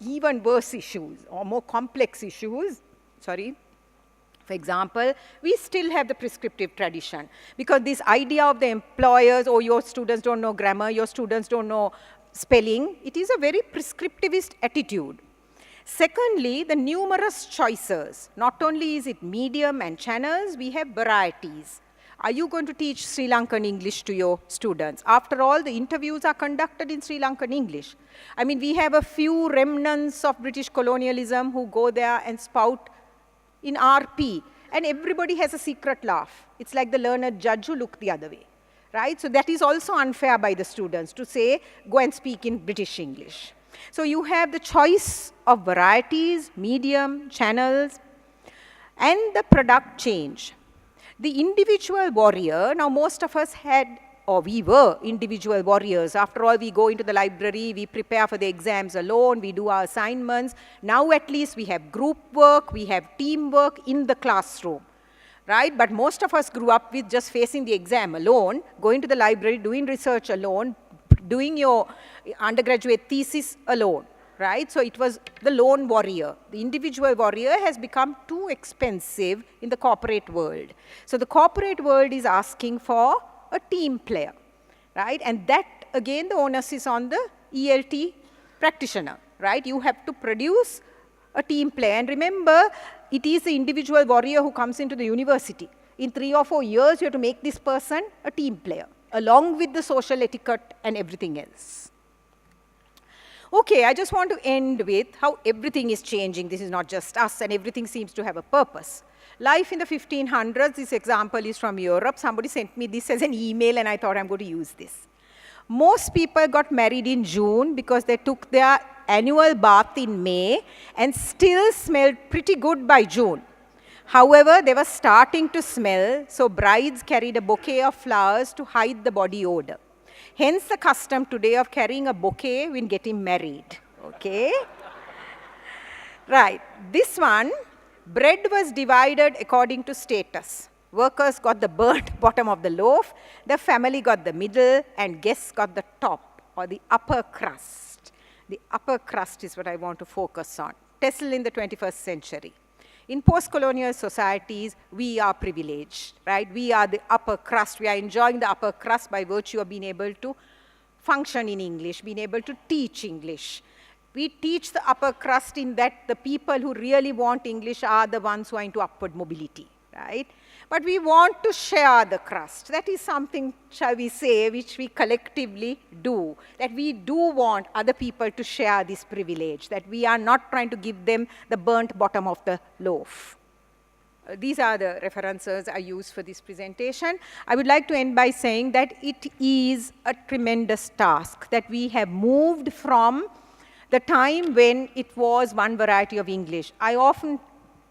even worse issues or more complex issues. Sorry. For example, we still have the prescriptive tradition because this idea of the employers, oh, your students don't know grammar, your students don't know spelling, it is a very prescriptivist attitude. Secondly, the numerous choices. Not only is it medium and channels, we have varieties. Are you going to teach Sri Lankan English to your students? After all, the interviews are conducted in Sri Lankan English. I mean, we have a few remnants of British colonialism who go there and spout in RP, and everybody has a secret laugh. It's like the learned judge who looked the other way, right? So that is also unfair by the students to say, go and speak in British English. So you have the choice of varieties, medium, channels, and the product change. The individual warrior, now most of us had, or we were individual warriors. After all, we go into the library, we prepare for the exams alone, we do our assignments. Now at least we have group work, we have teamwork in the classroom, right? But most of us grew up with just facing the exam alone, going to the library, doing research alone, doing your undergraduate thesis alone, right? So it was the lone warrior. The individual warrior has become too expensive in the corporate world. So the corporate world is asking for a team player, right? And that, again, the onus is on the ELT practitioner, right? You have to produce a team player. And remember, it is the individual warrior who comes into the university. In 3 or 4 years, you have to make this person a team player, along with the social etiquette and everything else. Okay, I just want to end with how everything is changing. This is not just us, and everything seems to have a purpose. Life in the 1500s, this example is from Europe. Somebody sent me this as an email, and I thought I'm going to use this. Most people got married in June because they took their annual bath in May and still smelled pretty good by June. However, they were starting to smell, so brides carried a bouquet of flowers to hide the body odor. Hence the custom today of carrying a bouquet when getting married, okay? Right, this one, bread was divided according to status. Workers got the burnt bottom of the loaf, the family got the middle, and guests got the top, or the upper crust. The upper crust is what I want to focus on. TESOL in the 21st century. In post-colonial societies, we are privileged, right? We are the upper crust. We are enjoying the upper crust by virtue of being able to function in English, being able to teach English. We teach the upper crust in that the people who really want English are the ones who are into upward mobility, right? But we want to share the crust. That is something, shall we say, which we collectively do. That we do want other people to share this privilege. That we are not trying to give them the burnt bottom of the loaf. These are the references I use for this presentation. I would like to end by saying that it is a tremendous task. That we have moved from the time when it was one variety of English. I often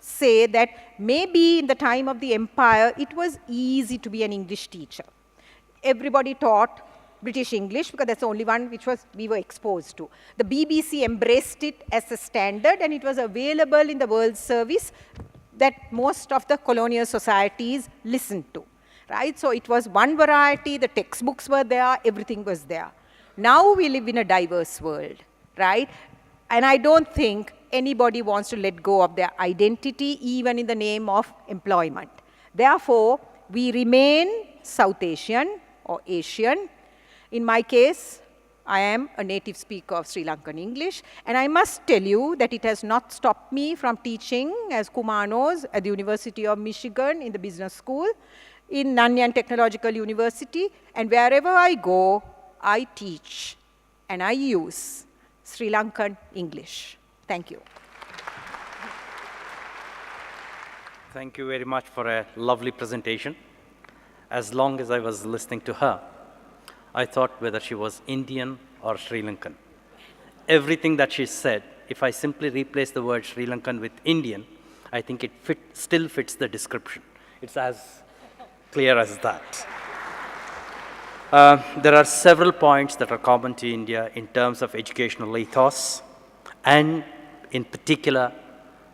say that maybe in the time of the empire, it was easy to be an English teacher. Everybody taught British English because that's the only one which we were exposed to. The BBC embraced it as a standard, and it was available in the world service that most of the colonial societies listened to, right? So it was one variety, the textbooks were there, everything was there. Now we live in a diverse world, right? And I don't think anybody wants to let go of their identity, even in the name of employment. Therefore, we remain South Asian or Asian. In my case, I am a native speaker of Sri Lankan English, and I must tell you that it has not stopped me from teaching, as Kumar knows, at the University of Michigan in the business school, in Nanyang Technological University, and wherever I go, I teach and I use Sri Lankan English. Thank you. Thank you very much for a lovely presentation. As long as I was listening to her, I thought whether she was Indian or Sri Lankan. Everything that she said, if I simply replace the word Sri Lankan with Indian, I think it still fits the description. It's as clear as that. There are several points that are common to India in terms of educational ethos, and in particular,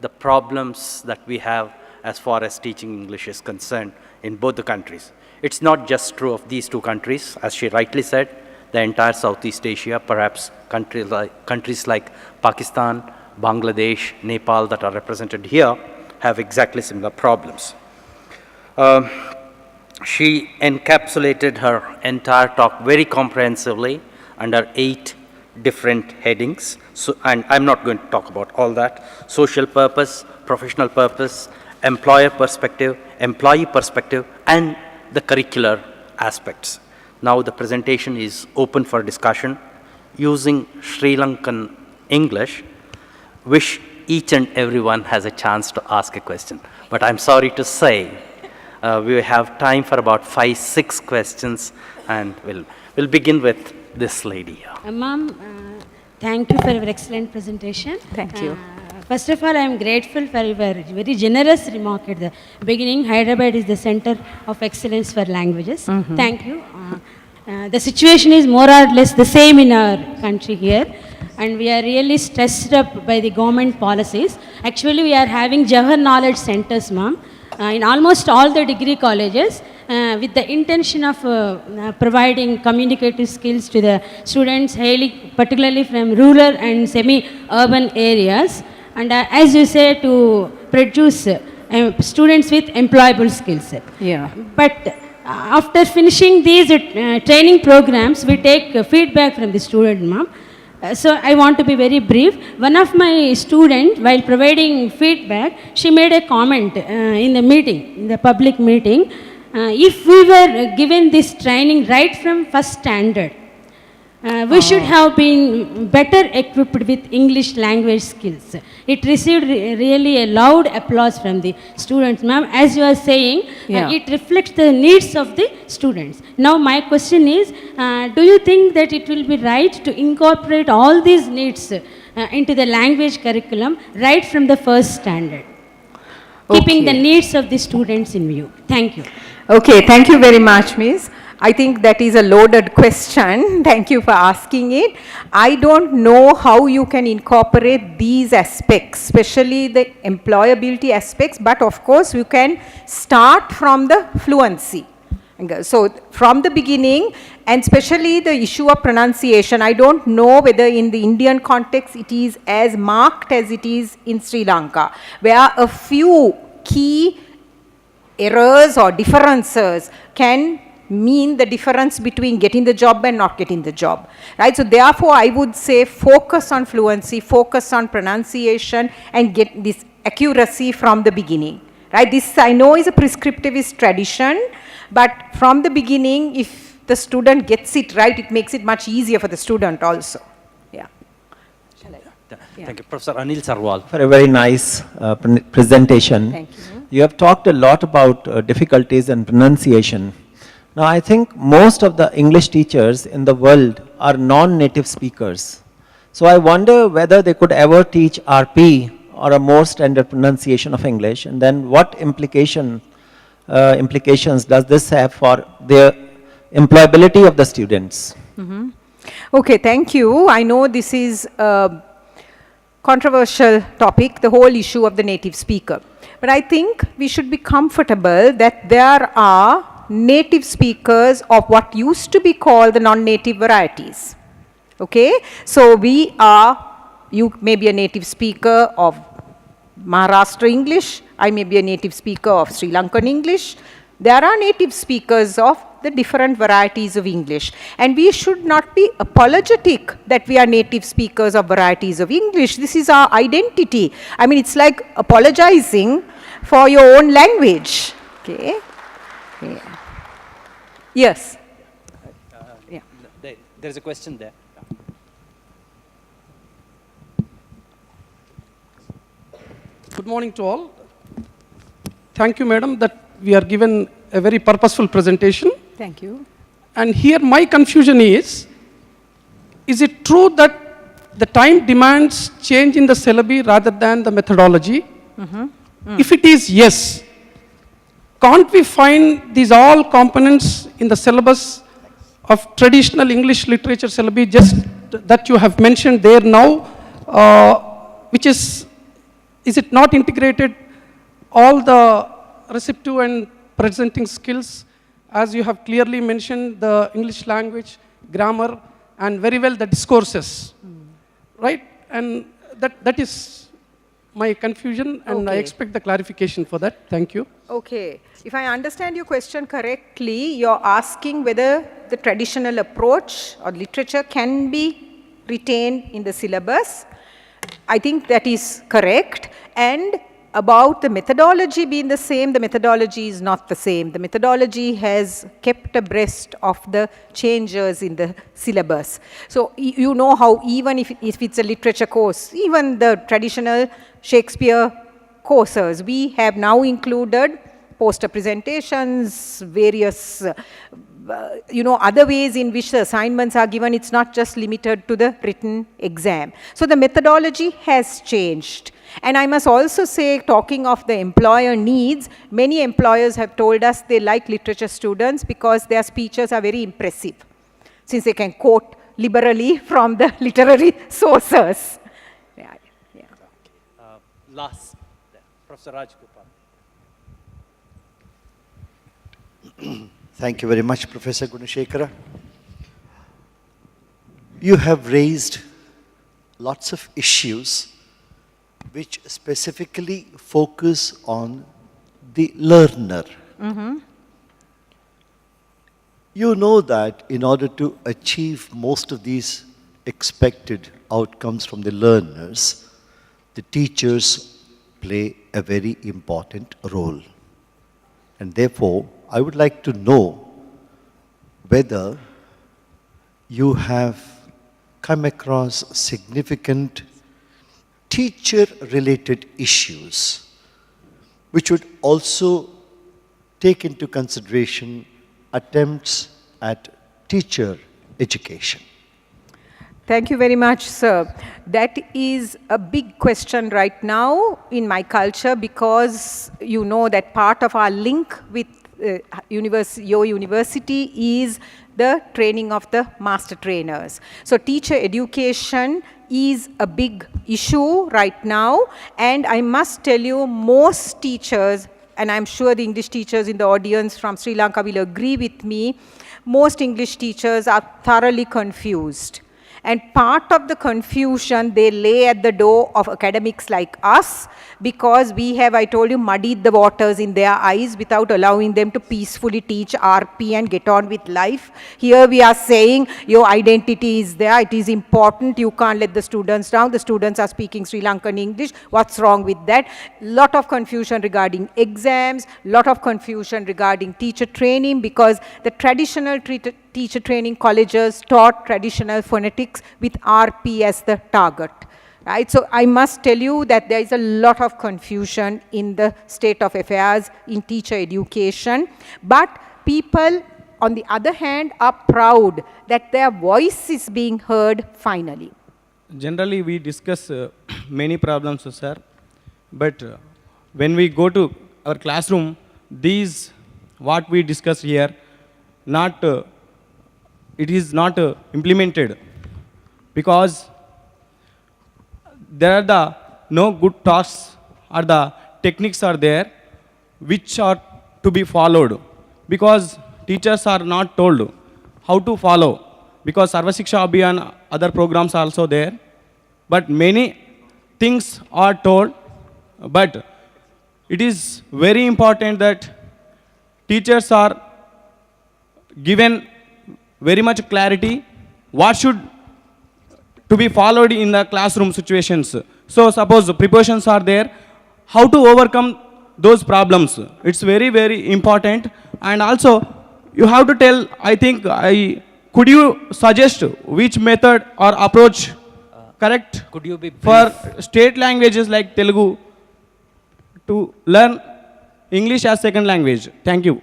the problems that we have as far as teaching English is concerned in both the countries. It's not just true of these two countries, as she rightly said, the entire Southeast Asia, perhaps countries like Pakistan, Bangladesh, Nepal that are represented here have exactly similar problems. She encapsulated her entire talk very comprehensively under 8 different headings. So, and I'm not going to talk about all that. Social purpose, professional purpose, employer perspective, employee perspective, and the curricular aspects. Now the presentation is open for discussion using Sri Lankan English. Wish each and everyone has a chance to ask a question. But I'm sorry to say, we have time for about 5-6 questions, and we'll begin with this lady here. Ma'am, thank you for your excellent presentation. Thank you. First of all, I am grateful for your very generous remark at the beginning. Hyderabad is the center of excellence for languages. Thank you. The situation is more or less the same in our country here, and we are really stressed up by the government policies. Actually, we are having Jawahar Knowledge Centers, ma'am, in almost all the degree colleges, with the intention of providing communicative skills to the students, particularly from rural and semi-urban areas, and as you say, to produce students with employable skills. Yeah. But after finishing these training programs, we take feedback from the student, ma'am. So I want to be very brief. One of my students, while providing feedback, she made a comment in the meeting, in the public meeting. If we were given this training right from first standard, we should have been better equipped with English language skills. It received really a loud applause from the students, ma'am. As you are saying, it reflects the needs of the students. Now my question is, do you think that it will be right to incorporate all these needs into the language curriculum right from the first standard, keeping the needs of the students in view? Thank you. Okay, thank you very much, Miss. I think that is a loaded question. Thank you for asking it. I don't know how you can incorporate these aspects, especially the employability aspects, but of course you can start from the fluency. So from the beginning, and especially the issue of pronunciation, I don't know whether in the Indian context it is as marked as it is in Sri Lanka, where a few key errors or differences can mean the difference between getting the job and not getting the job, right? So therefore, I would say focus on fluency, focus on pronunciation, and get this accuracy from the beginning, right? This I know is a prescriptivist tradition, but from the beginning, if the student gets it right, it makes it much easier for the student also. Yeah. Thank you, Professor Anil Sarwal. For a very nice presentation. Thank you. You have talked a lot about difficulties in pronunciation. Now, I think most of the English teachers in the world are non-native speakers. So I wonder whether they could ever teach RP or a more standard pronunciation of English, and then what implications does this have for the employability of the students? Okay, thank you. I know this is a controversial topic, the whole issue of the native speaker. But I think we should be comfortable that there are native speakers of what used to be called the non-native varieties. Okay, so you may be a native speaker of Maharashtra English, I may be a native speaker of Sri Lankan English. There are native speakers of the different varieties of English, and we should not be apologetic that we are native speakers of varieties of English. This is our identity. I mean, it's like apologizing for your own language. Okay. Yeah. Yes. There's a question there. Good morning to all. Thank you, madam, that we are given a very purposeful presentation. Thank you. And here my confusion is it true that the time demands change in the syllabi rather than the methodology? If it is yes, can't we find these all components in the syllabus of traditional English literature syllabi just that you have mentioned there now, which is it not integrated all the receptive and presenting skills, as you have clearly mentioned, the English language, grammar, and very well the discourses, right? And that is my confusion, and I expect the clarification for that. Thank you. Okay. If I understand your question correctly, you're asking whether the traditional approach or literature can be retained in the syllabus. I think that is correct. And about the methodology being the same, the methodology is not the same. The methodology has kept abreast of the changes in the syllabus. So you know how even if it's a literature course, even the traditional Shakespeare courses, we have now included poster presentations, various other ways in which the assignments are given. It's not just limited to the written exam. So the methodology has changed. And I must also say, talking of the employer needs, many employers have told us they like literature students because their speeches are very impressive, since they can quote liberally from the literary sources. Yeah. Last, Professor Rajgopal. Thank you very much, Professor Gunesekera. You have raised lots of issues which specifically focus on the learner. You know that in order to achieve most of these expected outcomes from the learners, the teachers play a very important role. And therefore, I would like to know whether you have come across significant teacher-related issues which would also take into consideration attempts at teacher education. Thank you very much, sir. That is a big question right now in my culture, because you know that part of our link with your university is the training of the master trainers. So teacher education is a big issue right now, and I must tell you, most teachers, and I'm sure the English teachers in the audience from Sri Lanka will agree with me, most English teachers are thoroughly confused. And part of the confusion they lay at the door of academics like us, because we have, I told you, muddied the waters in their eyes without allowing them to peacefully teach RP and get on with life. Here we are saying your identity is there, it is important, you can't let the students down, the students are speaking Sri Lankan English, what's wrong with that? Lot of confusion regarding exams, lot of confusion regarding teacher training, because the traditional teacher training colleges taught traditional phonetics with RP as the target. Right? So I must tell you that there is a lot of confusion in the state of affairs in teacher education. But people, on the other hand, are proud that their voice is being heard finally. Generally, we discuss many problems, sir. But when we go to our classroom, these, what we discuss here, it is not implemented, because there are no good talks or the techniques are there which are to be followed, because teachers are not told how to follow, because Sarva Shiksha Abhiyan, other programs are also there, but many things are told, but it is very important that teachers are given very much clarity what should to be followed in the classroom situations. So suppose prepositions are there, how to overcome those problems. It's very, very important. And also you have to tell, I think, could you suggest which method or approach correct Could you be brief? for state languages like Telugu to learn English as second language? Thank you.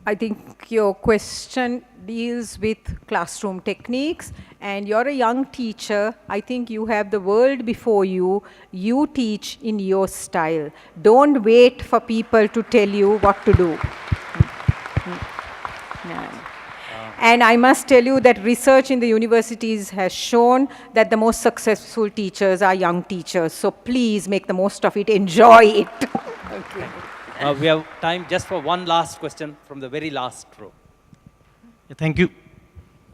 I think your question deals with classroom techniques, and you're a young teacher. I think you have the world before you. You teach in your style. Don't wait for people to tell you what to do. And I must tell you that research in the universities has shown that the most successful teachers are young teachers. So please make the most of it. Enjoy it. Okay. We have time just for one last question from the very last row. Yeah, thank you.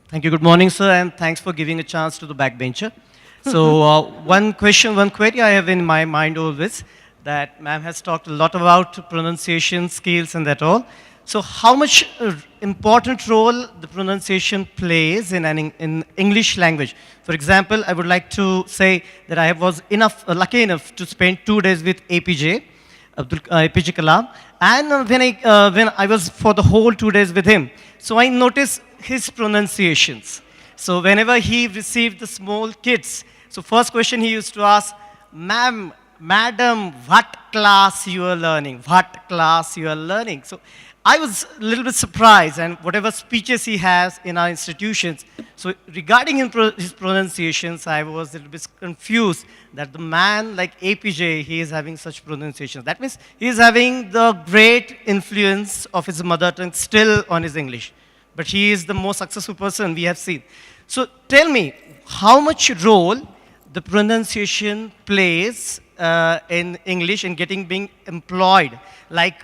Thank you. Good morning, sir, and thanks for giving a chance to the backbencher. So one query I have in my mind always, that ma'am has talked a lot about pronunciation skills and that all. So how much important role the pronunciation plays in in English language? For example, I would like to say that I was lucky enough to spend 2 days with APJ Kalam, and when I was for the whole 2 days with him, so I noticed his pronunciations. So whenever he received the small kids, so first question he used to ask, "Ma'am, madam, what class you are learning? What class you are learning?" So I was a little bit surprised, and whatever speeches he has in our institutions, so regarding his pronunciations, I was a little bit confused that the man like APJ, he is having such pronunciations. That means he is having the great influence of his mother tongue still on his English. But he is the most successful person we have seen. So tell me, how much role the pronunciation plays in English in being employed? Like,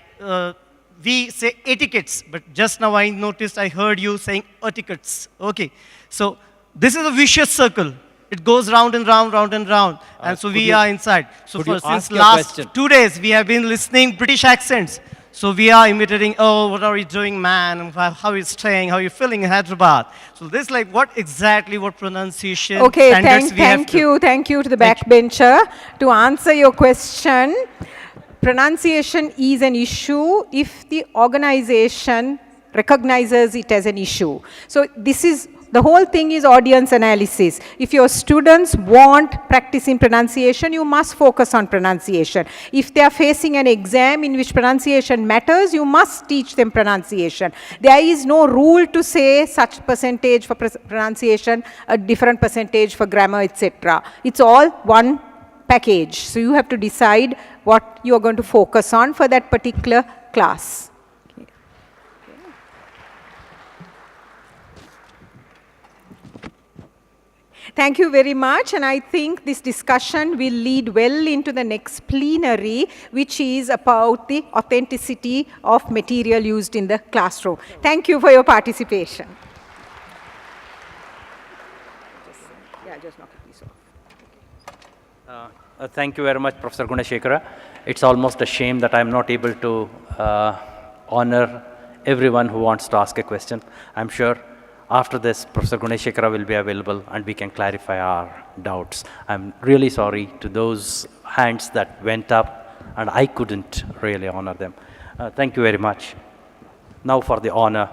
we say etiquettes, but just now I noticed, I heard you saying etiquettes. Okay, so this is a vicious circle. It goes round and round, round and round, and so we are inside. So since last 2 days, we have been listening British accents. So we are imitating, oh, what are you doing, man? How are you staying? How are you feeling in Hyderabad? So this, like, what pronunciation standards we have to... Thank you to the backbencher. To answer your question, pronunciation is an issue if the organization recognizes it as an issue. So the whole thing is audience analysis. If your students want practice in pronunciation, you must focus on pronunciation. If they are facing an exam in which pronunciation matters, you must teach them pronunciation. There is no rule to say such percentage for pronunciation, a different percentage for grammar, etc. It's all one package. So you have to decide what you are going to focus on for that particular class. Thank you very much, and I think this discussion will lead well into the next plenary, which is about the authenticity of material used in the classroom. Thank you for your participation. Thank you very much, Professor Gunesekera. It's almost a shame that I'm not able to honor everyone who wants to ask a question. I'm sure after this, Professor Gunesekera will be available and we can clarify our doubts. I'm really sorry to those hands that went up and I couldn't really honor them. Thank you very much. Now for the honor.